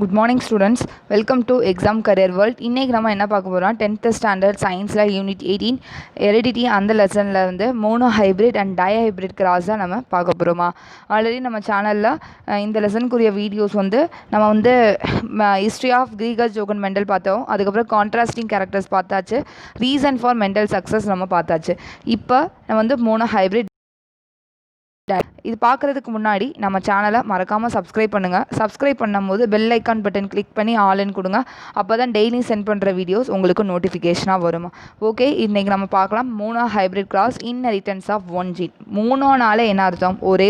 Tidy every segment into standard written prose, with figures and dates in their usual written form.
Good morning students, welcome to exam career world. இன்னைக்கு நம்ம என்ன பார்க்க போறோம் 10th standard scienceல unit 18 heredity அந்த லெசன்ல வந்து monohybrid and dihybrid cross தான் நம்ம பார்க்க போறோமா. ஆல்ரெடி நம்ம சேனல்ல இந்த லெசனுக்குரிய வீடியோஸ் வந்து நம்ம வந்து history of Greek Jochen Mendel பார்த்தோம். அதுக்கப்புறம் contrasting characters பார்த்தாச்சு. reason for Mendel success நம்ம பார்த்தாச்சு. இப்போ நம்ம வந்து monohybrid இது பார்க்குறதுக்கு முன்னாடி நம்ம சேனலை மறக்காமல் சப்ஸ்கிரைப் பண்ணுங்கள். சப்ஸ்கிரைப் பண்ணும்போது பெல் ஐக்கான் பட்டன் கிளிக் பண்ணி ஆல்னு கொடுங்க. அப்போ தான் டெய்லி சென்ட் பண்ணுற வீடியோஸ் உங்களுக்கு நோட்டிஃபிகேஷனாக வருமா. ஓகே, இன்றைக்கி நம்ம பார்க்கலாம் monohybrid cross inheritance of one gene. மோனோனால என்ன அர்த்தம்? ஒரே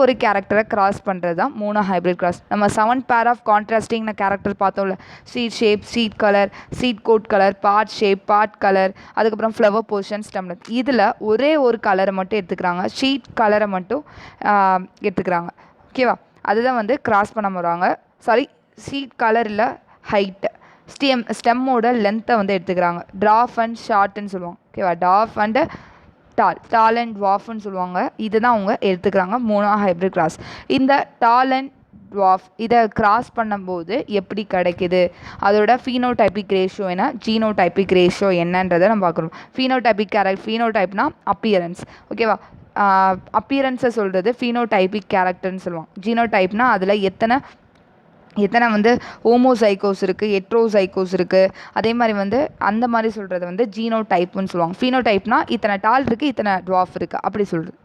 ஒரு கேரக்டரை கிராஸ் பண்ணுறது தான் மோனோஹைப்ரிட் கிராஸ். நம்ம 7 பேர் ஆஃப் கான்ட்ராஸ்டிங் கேரக்டர் பார்த்தோம்ல, seed shape, seed colour, seed coat colour, pod shape, pod colour, அதுக்கப்புறம் ஃப்ளவர் பொசிஷன், ஸ்டெம். இதில் ஒரே ஒரு கலரை மட்டும் எடுத்துக்கிறாங்க, ஷீட் கலரை மட்டும் எடுத்துக்கிறாங்க. ஓகேவா, அதுதான் வந்து கிராஸ் பண்ண போகிறாங்க. சாரி, சீட் கலரில் ஹைட்டு, ஸ்டெம்மோட லென்த்தை வந்து எடுத்துக்கிறாங்க. ட்ராஃப் அண்ட் ஷார்ட்னு சொல்லுவாங்க. ஓகேவா, டாஃப் அண்டு டால் அண்ட் ட்வாஃப்னு சொல்லுவாங்க. இதுதான் அவங்க எடுத்துக்கிறாங்க மோனோஹைப்ரிட் கிராஸ். இந்த டால் அண்ட் ட்வாஃப் இதை கிராஸ் பண்ணும்போது எப்படி கிடைக்குது, அதோட ஃபீனோடைபிக் ரேஷியோ என்ன, ஜீனோடைபிக் ரேஷியோ என்னன்றதை நம்ம பார்க்குறோம். ஃபீனோடைப்னா அப்பியரன்ஸ். ஓகேவா, அப்பியரன்ஸை சொல்கிறது ஃபீனோடைபிக் கேரக்டர்னு சொல்லுவாங்க. ஜீனோடைப்னா அதில் எத்தனை வந்து ஹோமோசைகோஸ் இருக்குது, ஹெட்ரோசைகோஸ் இருக்குது, அதே மாதிரி வந்து அந்த மாதிரி சொல்கிறது வந்து ஜீனோடைப்னு சொல்லுவாங்க. ஃபீனோடைப்னா இத்தனை டால் இருக்குது, இத்தனை ட்வாஃப் இருக்குது, அப்படி சொல்கிறது.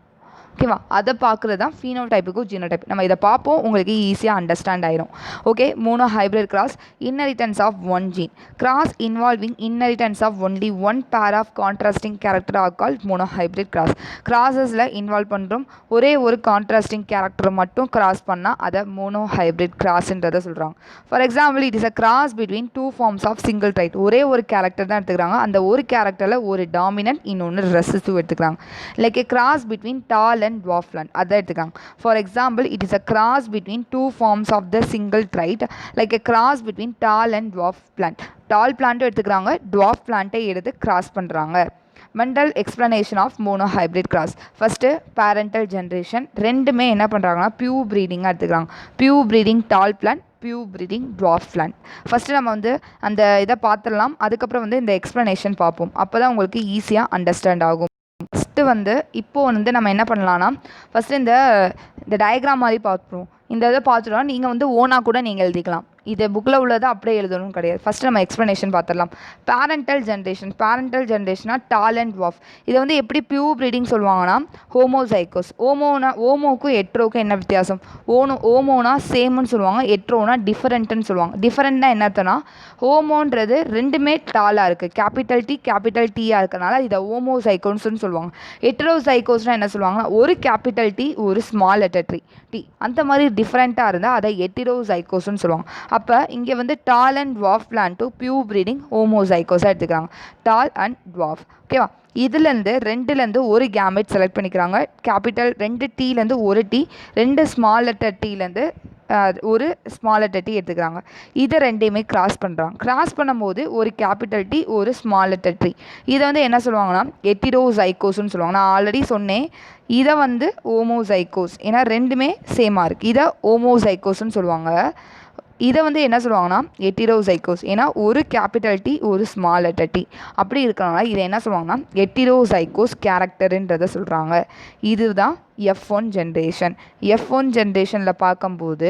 ஓகேவா, அதை பார்க்குறது தான் ஃபீனோடைப்புக்கும் ஜீனோடைப். நம்ம இதை பார்ப்போம், உங்களுக்கு ஈஸியாக அண்டர்ஸ்டாண்ட் ஆயிரும். Okay, monohybrid cross inheritance of one gene. Cross involving inheritance of only one pair of contrasting character are called monohybrid cross. கிராஸஸில் இன்வால்வ் பண்ணுறோம், ஒரே ஒரு கான்ட்ராஸ்டிங் கேரக்டர் மட்டும் கிராஸ் பண்ணால் அதை மோனோஹைப்ரிட் கிராஸ்ன்றதை சொல்கிறாங்க. For example, it is a cross between two forms of single trait. ஒரே ஒரு கேரக்டர் தான் எடுத்துக்கிறாங்க, அந்த ஒரு கேரக்டரில் ஒரு டாமினன்ட், இன்னொன்று ரெசசிவ் எடுத்துக்கிறாங்க. Like a cross between tall and dwarf plant, அதை எடுத்துக்காங்க. For example, it is a cross between two forms of the single trait, like a cross between tall and dwarf plant. Tall plant எடுத்துக்கிறாங்க, dwarf plant எடுத்து cross பண்ணுறாங்க. Mendel explanation of monohybrid cross. First, parental generation. ரெண்டுமே என்ன பண்ணுறாங்கன்னா pure breeding எடுத்துக்கிறாங்க. pure breeding tall plant, pure breeding dwarf plant. First நம்ம வந்து அந்த இதை பார்த்துடலாம், அதுக்கப்புறம் வந்து இந்த எக்ஸ்ப்ளனேஷன் பார்ப்போம். அப்போ தான் உங்களுக்கு ஈஸியாக அண்டர்ஸ்டாண்ட் ஆகும். ஃபஸ்ட்டு வந்து இப்போது வந்து நம்ம என்ன பண்ணலான்னா, ஃபஸ்ட்டு இந்த டயக்ராம் மாதிரி பார்த்துருவோம். இந்த இதை பார்த்துட்டோம், நீங்கள் வந்து ஓனாக கூட நீங்கள் எழுதிக்கலாம். இது புக்கில் உள்ளதை அப்படியே எழுதணும்னு கிடையாது. ஃபஸ்ட்டு நம்ம எக்ஸ்ப்ளனேஷன் பார்த்துடலாம். பேரண்டல் ஜென்ரேஷனா டால் அண்ட் ட்வாஃப். இதை வந்து எப்படி பியூர் ப்ரீடிங் சொல்லுவாங்கன்னா ஹோமோசைகோஸ். ஓமோவுக்கும் எட்ரோவுக்கும் என்ன வித்தியாசம்? ஓமோனா சேம்னு சொல்லுவாங்க, எட்ரோனா டிஃபரெண்ட்டுன்னு சொல்லுவாங்க. டிஃபரெண்ட்னா என்ன அர்த்தம்னா, ஹோமோன்றது ரெண்டுமே டாலாக இருக்குது, கேபிட்டல் டீயாக இருக்கனால இதை ஹோமோசைகோஸ்ன்னு சொல்லுவாங்க. எட்ரோசைகோஸ்னால் என்ன சொல்லுவாங்கன்னா ஒரு கேபிட்டல் டி ஒரு ஸ்மால் லெட்டர் டி, அந்த மாதிரி டிஃப்ரெண்ட்டாக இருந்தால் அதை எட்டிரோசைகோஸ்ன்னு சொல்லுவாங்க. அப்போ இங்கே வந்து டால் அண்ட் ட்வாஃப் பிளான்ட்டும் பியூர் ப்ரீடிங் ஹோமோசைகோஸாக எடுத்துக்கிறாங்க. டால் அண்ட் ட்வாஃப். ஓகேவா, ரெண்டுலேருந்து ஒரு கேமெட் செலக்ட் பண்ணிக்கிறாங்க. கேபிட்டல் 2 டீலேருந்து ஒரு டி, 2 ஸ்மால் லெட்டர் டீலேருந்து ஒரு ஸ்மால் லெட்டர் டி எடுத்துக்கிறாங்க. இதை ரெண்டையுமே கிராஸ் பண்ணுறாங்க. கிராஸ் பண்ணும்போது ஒரு கேபிட்டல் டி ஒரு ஸ்மால் லெட்டர் டி. இதை வந்து என்ன சொல்லுவாங்கன்னா எட்டிரோசைகோஸ்ன்னு சொல்லுவாங்க. நான் ஆல்ரெடி சொன்னேன், இதை வந்து ஹோமோசைகோஸ், ஏன்னா ரெண்டுமே சேமாக இருக்குது. இதை ஹோமோசைகோஸ்ன்னு சொல்லுவாங்க. இதை வந்து என்ன சொல்லுவாங்கன்னா எட்டிரோசைகோஸ், ஏன்னா ஒரு கேபிட்டல் டி ஒரு ஸ்மால் லெட்டர் டி அப்படி இருக்கனால இதை என்ன சொல்லுவாங்கன்னா எட்டிரோசைகோஸ் கேரக்டருன்றதை சொல்கிறாங்க. இதுதான் F1 ஜென்ரேஷன். F1 ஜென்ரேஷனில் பார்க்கும்போது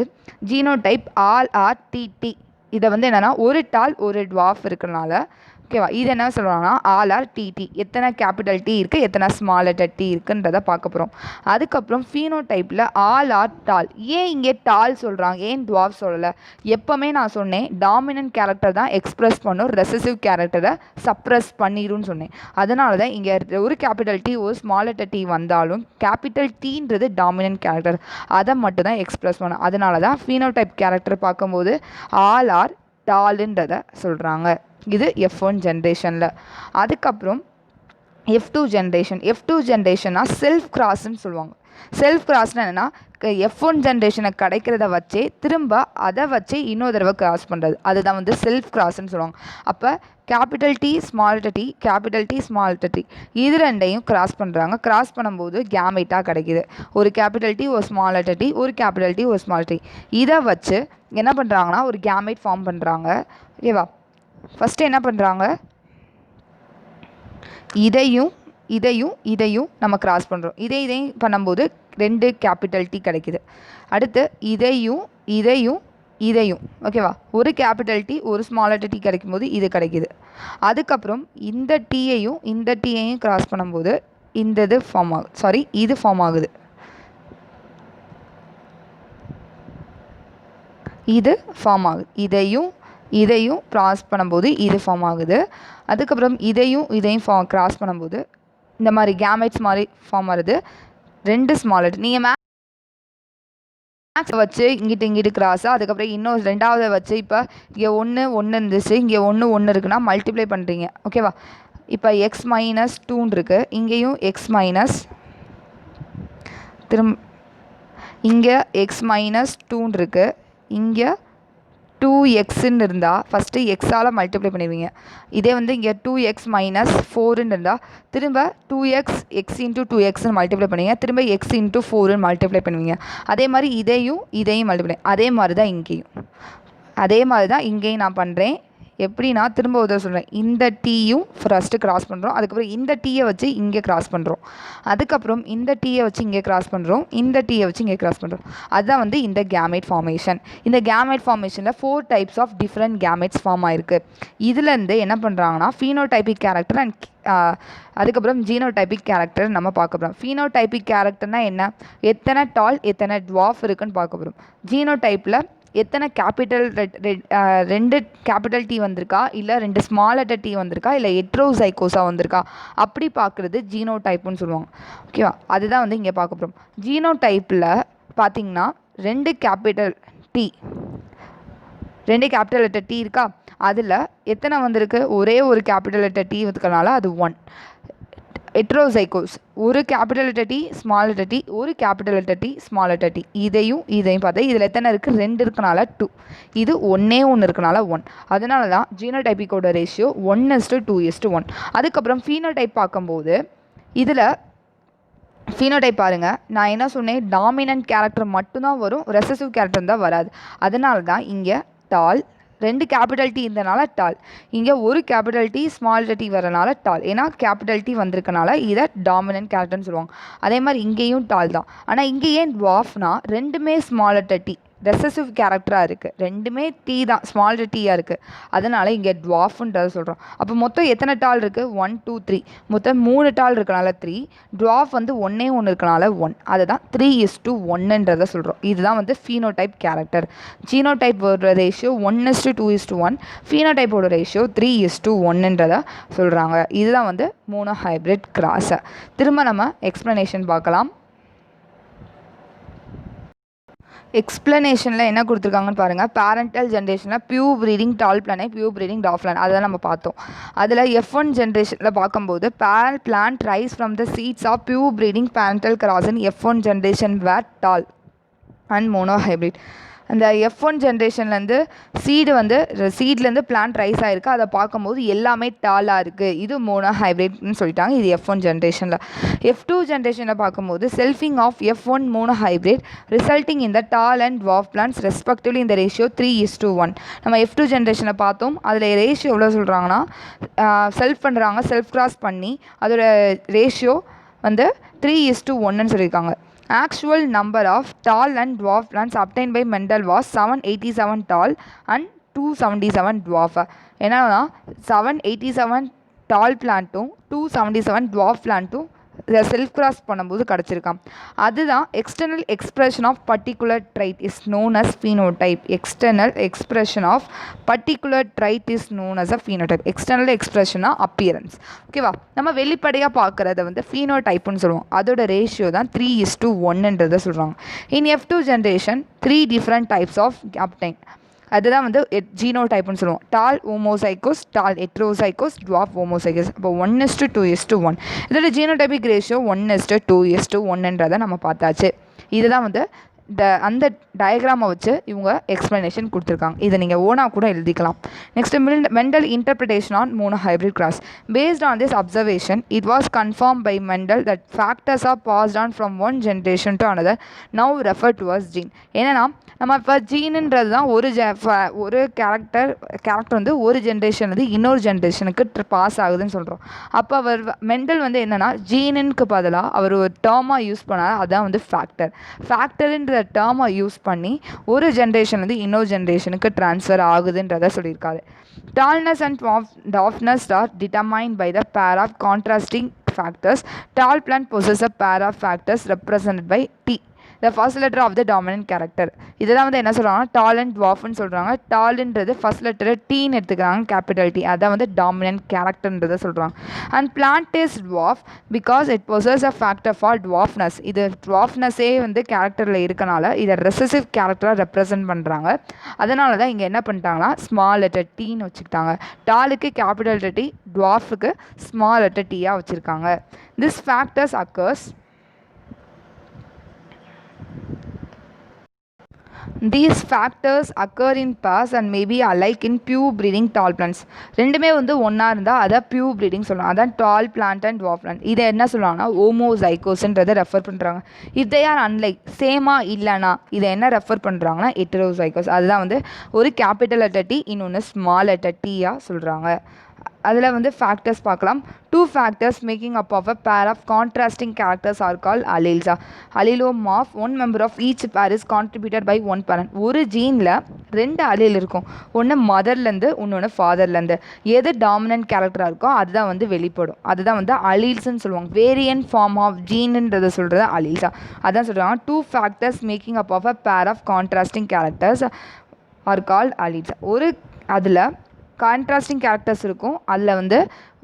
ஜீனோடைப் RRTT. இதை வந்து என்னென்னா ஒரு டால் ஒரு ட்வாஃப் இருக்கனால, ஓகேவா, இது என்ன சொல்கிறாங்கன்னா RRTT. எத்தனை கேபிட்டல் டி இருக்குது, எத்தனை ஸ்மால் லெட்டர் டி இருக்குன்றதை பார்க்க போகிறோம். அதுக்கப்புறம் ஃபீனோடைப்பில் RR டால். ஏன் இங்கே டால் சொல்கிறாங்க, ஏன் ட்வாஃப் சொல்லலை? எப்போவுமே நான் சொன்னேன் டாமினன்ட் கேரக்டர் தான் எக்ஸ்ப்ரெஸ் பண்ணும், ரெசசிவ் கேரக்டரை சப்ரெஸ் பண்ணிடும்னு சொன்னேன். அதனால தான் இங்கே ஒரு கேபிட்டல் டி ஒரு ஸ்மால் லெட்டர் டி வந்தாலும் கேபிட்டல் டீன்றது டாமினன்ட் கேரக்டர், அதை மட்டும் தான் எக்ஸ்ப்ரெஸ் பண்ணும். அதனால தான் ஃபீனோடைப் கேரக்டர் பார்க்கும்போது RR டால்ன்றதை சொல்கிறாங்க. இது F1 ஜென்ரேஷனில். அதுக்கப்புறம் F2 ஜென்ரேஷன்னா செல்ஃப் கிராஸ்ன்னு சொல்லுவாங்க. செல்ஃப் கிராஸ்னால் என்னென்னா F1 ஜென்ரேஷனை கிடைக்கிறத வச்சே திரும்ப அதை வச்சு இன்னொரு தடவை கிராஸ் பண்ணுறது, அதுதான் வந்து செல்ஃப் கிராஸ்ன்னு சொல்லுவாங்க. அப்போ capital T small T capital T small T இது ரெண்டையும் கிராஸ் பண்ணுறாங்க. கிராஸ் பண்ணும்போது கேமெட்டாக கிடைக்கிது. ஒரு கேபிட்டல் டி ஒரு ஸ்மால் டி, ஒரு கேபிட்டல் டி ஒரு ஸ்மால் டி. இதை வச்சு என்ன பண்ணுறாங்கன்னா ஒரு கேமெட் ஃபார்ம் பண்ணுறாங்க. ஓகேவா? ஃபஸ்ட்டு என்ன பண்ணுறாங்க, இதையும் இதையும் இதையும் நம்ம கிராஸ் பண்ணுறோம். இதையும் பண்ணும்போது 2 கேபிட்டல் டி கிடைக்கிது. அடுத்து இதையும் இதையும் இதையும் ஓகேவா, ஒரு கேபிட்டல் டி ஒரு ஸ்மால் டி கிடைக்கும் போது இது கிடைக்கிது. அதுக்கப்புறம் இந்த டீயையும் கிராஸ் பண்ணும்போது இந்த இது ஃபார்ம் ஆகுது, இது ஃபார்ம் ஆகுது. இது ஃபார்ம் ஆகுது. இதையும் கிராஸ் பண்ணும்போது இது ஃபார்ம் ஆகுது. அதுக்கப்புறம் இதையும் கிராஸ் பண்ணும்போது இந்த மாதிரி கேமெட்ஸ் மாதிரி ஃபார்ம் ஆகுது. 2 ஸ்மால் டி. நீங்கள் மேக்ஸ் வச்சு இங்கிட்டு கிராஸாக, அதுக்கப்புறம் இன்னும் 2வது வச்சு இப்போ இங்கே 1 இருந்துச்சு, இங்கே 1 இருக்குன்னா மல்டிப்ளை பண்ணுறீங்க. ஓகேவா? இப்போ எக்ஸ் மைனஸ் 2 இருக்குது, இங்கேயும் எக்ஸ் மைனஸ் இங்கே எக்ஸ் மைனஸ் 2 இருக்குது, இங்கே 2xன்னு இருந்தால் ஃபஸ்ட்டு எக்ஸால் மல்டிப்ளை பண்ணிடுவீங்க. இதே வந்து இங்கே 2x மைனஸ் 4ன்னு இருந்தால் திரும்ப 2x x இன்ட்டு 2xன்னு மல்டிப்ளை பண்ணுவீங்க, திரும்ப x இன்ட்டு 4ன்னு மல்டிப்ளை பண்ணுவீங்க. அதே மாதிரி இதையும் மல்டிப்ளை, அதே மாதிரி தான் இங்கேயும் நான் பண்ணுறேன். எப்படின்னா திரும்ப உதவ சொல்கிறேன், இந்த டீயும் ஃபஸ்ட்டு கிராஸ் பண்ணுறோம், அதுக்கப்புறம் இந்த டீயை வச்சு இங்கே கிராஸ் பண்ணுறோம், அதுக்கப்புறம் இந்த டீயை வச்சு இங்கே கிராஸ் பண்ணுறோம், இந்த டீயை வச்சு இங்கே கிராஸ் பண்ணுறோம். அதுதான் வந்து இந்த கேமெட் ஃபார்மேஷன். இந்த கேமெட் ஃபார்மேஷனில் 4 types of different gametes form ஆயிருக்கு. இதுலேருந்து என்ன பண்ணுறாங்கன்னா ஃபீனோடைபிக் கேரக்டர் அண்ட் அதுக்கப்புறம் ஜீனோடைபிக் கேரக்டர் நம்ம பார்க்க போகிறோம். ஃபீனோடைபிக் கேரக்டர்னால் என்ன, எத்தனை டால் எத்தனை டுவார்ஃப் இருக்குன்னு பார்க்க போகிறோம். ஜீனோடைப்பில் எத்தனை கேபிட்டல் 2 கேபிட்டல் டி வந்திருக்கா, இல்லை 2 ஸ்மால் டி வந்திருக்கா, இல்லை ஹெட்ரோசைகோஸாக வந்திருக்கா, அப்படி பார்க்குறது ஜீனோடைப்புன்னு சொல்லுவாங்க. ஓகேவா? அதுதான் வந்து இங்கே பார்க்க போகிறோம். ஜீனோடைப்பில் பார்த்திங்கன்னா 2 கேபிட்டல் லெட்டர் டி இருக்கா, அதில் எத்தனை வந்திருக்கு, ஒரே ஒரு கேபிட்டல் லெட்டர் டி இருக்கிறனால அது 1. ஹெட்ரோசைகோஸ் ஒரு capital letter T small letter t, ஒரு capital letter T small letter t. இதையும் பார்த்தா இதில் எத்தனை இருக்குது, 2 இருக்கனால 2, இது 1 இருக்கனால 1. அதனால தான் ஜீனோடைப்பிக்கோட ரேஷியோ 1:2:1. அதுக்கப்புறம் ஃபீனோடைப் பார்க்கும்போது இதில் ஃபீனோடைப் பாருங்கள், நான் என்ன சொன்னேன், டாமினன்ட் கேரக்டர் மட்டும்தான் வரும், ரெசசிவ் கேரக்டர் தான் வராது. அதனால தான் இங்கே டால் 2 கேபிட்டல் டி இருந்தனால டால், இங்கே ஒரு கேபிட்டல் டி ஸ்மால் டி வரனால டால், ஏன்னா கேபிட்டல் டி வந்திருக்கனால இதை டாமினன்ட் கேரக்டர்னு சொல்லுவாங்க. அதே மாதிரி இங்கேயும் டால் தான். ஆனால் இங்கே ஏன் டுவார்ஃப்னா ரெண்டுமே ஸ்மால் டி ரெசசிவ் கேரக்டராக இருக்குது, ரெண்டுமே டி தான் ஸ்மால் டீயாக இருக்குது, அதனால் இங்கே டுவார்ஃப்ன்றதை சொல்கிறோம். அப்போ மொத்தம் எத்தனை டால் இருக்குது, 1 2 3, மொத்தம் 3 டால் இருக்கனால 3, டுவார்ஃப் வந்து 1 இருக்கனால 1, அதை தான் 3:1ன்றதை சொல்கிறோம். இதுதான் வந்து ஃபீனோடைப் கேரக்டர். ஜீனோடைப்போட ரேஷியோ 1:2:1, ஃபீனோடைப்போட ரேஷியோ 3:1ன்றதை சொல்கிறாங்க. இதுதான் வந்து மோனோஹைப்ரிட் கிராஸை. திரும்ப நம்ம எக்ஸ்ப்ளனேஷன் பார்க்கலாம். எக்ஸ்ப்ளனேஷனில் என்ன கொடுத்துருக்காங்கன்னு பாருங்கள். பேரண்டல் ஜென்ரேஷனில் பியூர் ப்ரீடிங் டால் பிளானே, பியூர் ப்ரீடிங் டாஃப் பிளான், அதை நம்ம பார்த்தோம். அதில் F1 ஜென்ரேஷனில் பார்க்கும்போது parent plant rise from the seeds of pure breeding parental cross in F1 generation where tall and monohybrid. அந்த F1 ஜென்ரேஷன்லேருந்து சீட்லேருந்து பிளான்ட் ரைஸ் ஆகிருக்கு, அதை பார்க்கும்போது எல்லாமே டாலாக இருக்குது, இது மோனோஹைப்ரிட்னு சொல்லிட்டாங்க. இது F1 ஜென்ரேஷனில். F2 ஜென்ரேஷனில் பார்க்கும்போது selfing of F1 monohybrid resulting in the tall and dwarf plants respectively இந்த ரேஷியோ 3:1. நம்ம F2 ஜென்ரேஷனை பார்த்தோம். அதில் ரேஷியோ எவ்வளோ சொல்கிறாங்கன்னா, செல்ஃப் கிராஸ் பண்ணி அதோட ரேஷியோ வந்து 3:1ன்னு சொல்லியிருக்காங்க. Actual number of tall and dwarf plants obtained by Mendel was 787 tall and 277 dwarf. என்னன்னா 787 tall பிளான்ட்டும் 277 dwarf பிளான்ட்டும் செல்ஃப் கிராஸ் பண்ணும்போது கிடச்சிருக்கான். அதுதான் external expression of particular trait is known as phenotype. External expression of particular trait is known as a phenotype. External எக்ஸ்பிரஷனாக appearance. ஓகேவா? நம்ம வெளிப்படையாக பார்க்குறத வந்து ஃபீனோடைப்புன்னு சொல்லுவோம். அதோட ரேஷியோ தான் 3:1ன்றதை சொல்கிறாங்க. இன் F2 generation 3 different types of obtained. அதுதான் வந்து ஜீனோடைப்னு சொல்லுவோம். டால் ஹோமோசைகோஸ், டால் ஹெட்ரோசைகோஸ், டுவார்ஃப் ஹோமோசைகோஸ். இப்போ 1:2:1. இதோட ஜீனோடைபிக் ரேஷியோ 1:2:1ன்றதை நம்ம பார்த்தாச்சு. இதுதான் வந்து அந்த டயக்ராமை வச்சு இவங்க எக்ஸ்ப்ளனேஷன் கொடுத்துருக்காங்க. இதை நீங்கள் ஓனாக கூட எழுதிக்கலாம். Next Mendel interpretation on monohybrid cross. Based on this observation it was confirm by Mendel that factors are passed on from one generation to another now refer to as gene. ஏன்னா நம்ம இப்போ ஜீனுன்றது தான் ஒரு கேரக்டர் வந்து ஒரு ஜென்ரேஷன்லேருந்து இன்னொரு ஜென்ரேஷனுக்கு pass ஆகுதுன்னு சொல்கிறோம். அப்போ அவர் மெண்டல் வந்து என்னென்னா ஜீனுக்கு பதிலாக அவர் ஒரு டேர்மாக யூஸ் பண்ணால் அதுதான் வந்து ஃபேக்டர்ன்ற டேர்மை யூஸ் பண்ணி ஒரு ஜென்ரேஷன்லேருந்து இன்னொரு ஜென்ரேஷனுக்கு ட்ரான்ஸ்ஃபர் ஆகுதுன்றதை சொல்லியிருக்காரு. Tallness and dwarfness are determined by the pair of contrasting factors. Tall plant possess a pair of factors represented by T, the first letter of the dominant character. இதெல்லாம் வந்து என்ன சொல்கிறாங்கன்னா டால் அண்ட் டுவார்ஃப்னு சொல்கிறாங்க. டால்ன்றது ஃபர்ஸ்ட் லெட்டர் டீன்னு எடுத்துக்கிறாங்க, capital D. அதான் வந்து dominant கேரக்டர்ன்றதை சொல்கிறாங்க. And plant is dwarf because it possess a factor for dwarfness. இது டுவார்ஃப்னஸே வந்து கேரக்டரில் இருக்கனால இதை ரெசசிவ் கேரக்டராக ரெப்ரசன்ட் பண்ணுறாங்க. அதனால தான் இங்கே என்ன பண்ணிட்டாங்கன்னா ஸ்மால் லெட்டர் டீன்னு வச்சுக்கிட்டாங்க. டாலுக்கு கேபிட்டல் லெட்டர் டி, டுவார்ஃபுக்கு ஸ்மால் லெட்டர் டீயாக வச்சுருக்காங்க. This factors occurs These factors occur in pairs and may be alike in pure breeding tall plants. ரெண்டுமே வந்து ஒன்றா இருந்தால் அதை பியூர் ப்ரீடிங் சொல்லலாம். அதான் டால் பிளான்ட் அண்ட் டுவார்ஃப் பிளான்ட். இதை என்ன சொல்லுவாங்கன்னா ஹோமோசைகோஸ்ன்றதை ரெஃபர் பண்ணுறாங்க. இஃப் தே ஆர் அன்லைக் சேமாக இல்லைனா இதை என்ன ரெஃபர் பண்ணுறாங்கன்னா ஹெட்ரோசைகோஸ். அதுதான் வந்து ஒரு கேபிட்டல் லெட்டர் டி, இன்னொன்று ஸ்மால் லெட்டர் டீயாக சொல்கிறாங்க. அதில் வந்து ஃபேக்டர்ஸ் பார்க்கலாம். 2 factors making up of a pair of contrasting characters are called alleles. Allelomorph. One member of each pair is contributed by one parent. ஒரு ஜீனில் 2 அலீல் இருக்கும். ஒன்று மதர்லேருந்து இன்னொன்று ஃபாதர்லேருந்து. எது டாமினன்ட் கேரக்டராக இருக்கோ அதுதான் வந்து வெளிப்படும். அதுதான் வந்து அலீல்ஸ்ன்னு சொல்லுவாங்க. வேரியன்ட் ஃபார்ம் ஆஃப் ஜீனுன்றதை சொல்கிறது அலீல்ஸா. அதான் சொல்கிறாங்க 2 factors making up of a pair of contrasting characters are called alleles. ஒரு அதில் கான்ட்ராஸ்டிங் கேரக்டர்ஸ் இருக்கும். அதில் வந்து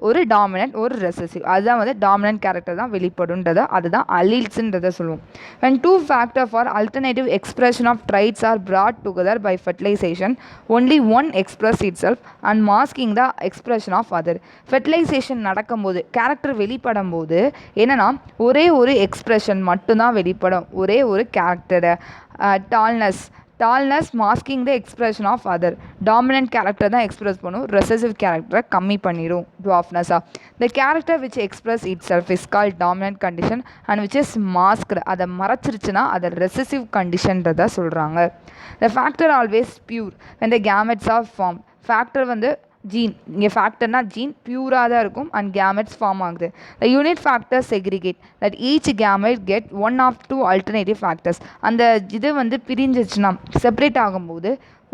ஒரு டாமினன்ட் ஒரு ரெசசிவ். அதுதான் வந்து டாமினன்ட் கேரக்டர் தான் வெளிப்படுன்றதை அதுதான் அலீல்ஸ்ன்றதை சொல்லுவோம். when 2 factors for alternative expression of traits are brought together by fertilization, only one express itself and masking the expression of other. fertilization நடக்கும்போது கேரக்டர் வெளிப்படும் போது என்னென்னா ஒரே ஒரு எக்ஸ்ப்ரெஷன் மட்டும்தான் வெளிப்படும். ஒரே ஒரு கேரக்டரை tallness masking the expression of other. Dominant character தான் எக்ஸ்பிரஸ் பண்ணும், ரெசசிவ் கேரக்டரை கம்மி பண்ணிடும் டுவார்ஃப்னஸாக. The character which express itself is call dominant condition and which is masked. அதை மறைச்சிருச்சுன்னா அதை ரெசசிவ் கண்டிஷன்றதை சொல்கிறாங்க. The factor always pure when the gametes are formed. Factor வந்து ஜீன், இங்கே ஃபேக்டர்னா ஜீன் பியூராக தான் இருக்கும் அண்ட் கேமெட்ஸ் ஃபார்ம் ஆகுது. The unit factor segregate that each gamete get 1 of 2 alternative factors. அந்த இது வந்து பிரிஞ்சிச்சுன்னா செப்பரேட் ஆகும்போது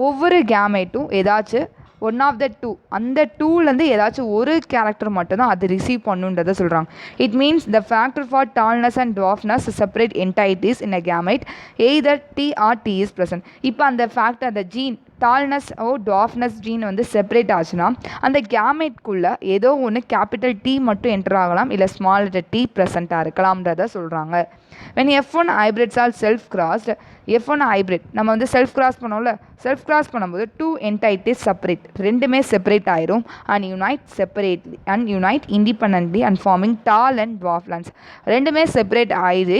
ஒவ்வொரு கேமெட்டும் ஏதாச்சும் 1 of the 2 அந்த 2லேருந்து ஏதாச்சும் ஒரு கேரக்டர் மட்டும்தான் அது ரிசீவ் பண்ணுன்றதை சொல்கிறாங்க. It means the factor for tallness and dwarfness separate entities in a gamete either T or t is present. இப்போ அந்த ஃபேக்டர் அந்த ஜீன் டால்னஸ் டுவார்ஃப்னஸ் ஜீன் வந்து செப்பரேட் ஆச்சுன்னா அந்த கேமெட்குள்ளே ஏதோ ஒன்று கேபிட்டல் டி மட்டும் என்டர் ஆகலாம், இல்லை ஸ்மால் லெட்டர் டி ப்ரெசண்ட்டாக இருக்கலாம்ன்றதை சொல்கிறாங்க. when F1 hybrids are self crossed, F1 hybrid நம்ம வந்து செல்ஃப் கிராஸ் பண்ணோம்ல, செல்ஃப் கிராஸ் பண்ணும்போது 2 entities செப்பரேட், ரெண்டுமே செப்பரேட் ஆயிரும் and unite independently and forming tall and dwarf plants. ரெண்டுமே செப்பரேட் ஆயிடு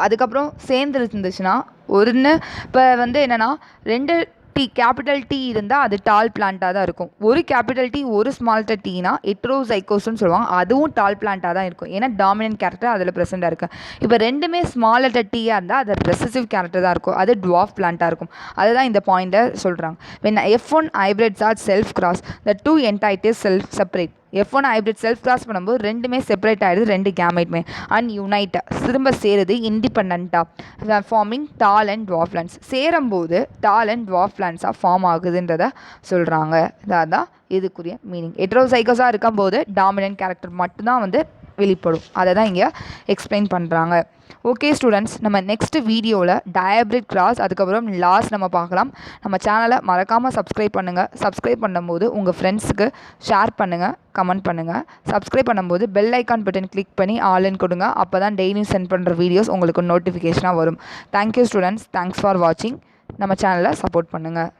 அதுக்கப்புறம் சேர்ந்து இருந்துச்சுன்னா ஒன்று இப்போ வந்து என்னென்னா 2 டி கேபிட்டல் டி இருந்தால் அது டால் பிளான்ட்டாக தான் இருக்கும். ஒரு கேபிட்டல் டி ஒரு ஸ்மால் லெட்டர் டீனா ஹெட்ரோசைகோஸ்ன்னு சொல்லுவாங்க. அதுவும் டால் பிளான்ட்டாக தான் இருக்கும், ஏன்னா டாமினன்ட் கேரக்டர் அதில் ப்ரெசென்ட்டாக இருக்குது. இப்போ ரெண்டுமே ஸ்மால் லெட்டர் டீயாக இருந்தால் அது ரெசசிவ் கேரக்டர் தான் இருக்கும், அது டுவார்ஃப் பிளான்ட்டாக இருக்கும். அதுதான் இந்த பாயிண்ட்டை சொல்கிறாங்க. when F1 hybrids are self cross, the 2 entities separate. F1 hybrid self cross பண்ணும்போது ரெண்டுமே செப்பரேட் ஆகிடுது, 2 கேமெட்மே அண்ட் யுனைட் திரும்ப சேருது இண்டிபெண்ட்டாக forming tall and dwarf plants. சேரும்போது டால் அண்ட் டுவார்ஃப் பிளான்ட்ஸாக ஃபார்ம் ஆகுதுன்றதை சொல்கிறாங்க. அதான் இதுக்குரிய மீனிங். ஹெட்ரோசைகோஸாக இருக்கும்போது டாமினன்ட் கேரக்டர் மட்டும்தான் வந்து வெளிப்படும், அதை தான் இங்கே எக்ஸ்பிளைன் பண்ணுறாங்க. ஓகே ஸ்டூடெண்ட்ஸ், நம்ம நெக்ஸ்ட் வீடியோவில் டயப்ரிட் கிராஸ் அதுக்கப்புறம் லாஸ் நம்ம பார்க்கலாம். நம்ம சேனலை மறக்காமல் சப்ஸ்கிரைப் பண்ணுங்கள். சப்ஸ்கிரைப் பண்ணும்போது உங்கள் ஃப்ரெண்ட்ஸுக்கு ஷேர் பண்ணுங்கள், கமெண்ட் பண்ணுங்கள். சப்ஸ்கிரைப் பண்ணும்போது பெல் ஐக்கான் பட்டன் கிளிக் பண்ணி ஆல்னு கொடுங்க. அப்போ தான் டெய்லியும் சென்ட் பண்ணுற வீடியோஸ் உங்களுக்கு நோட்டிஃபிகேஷனாக வரும். தேங்க்யூ ஸ்டூடெண்ட்ஸ், தேங்க்ஸ் ஃபார் வாட்சிங். நம்ம சேனலை சப்போர்ட் பண்ணுங்கள்.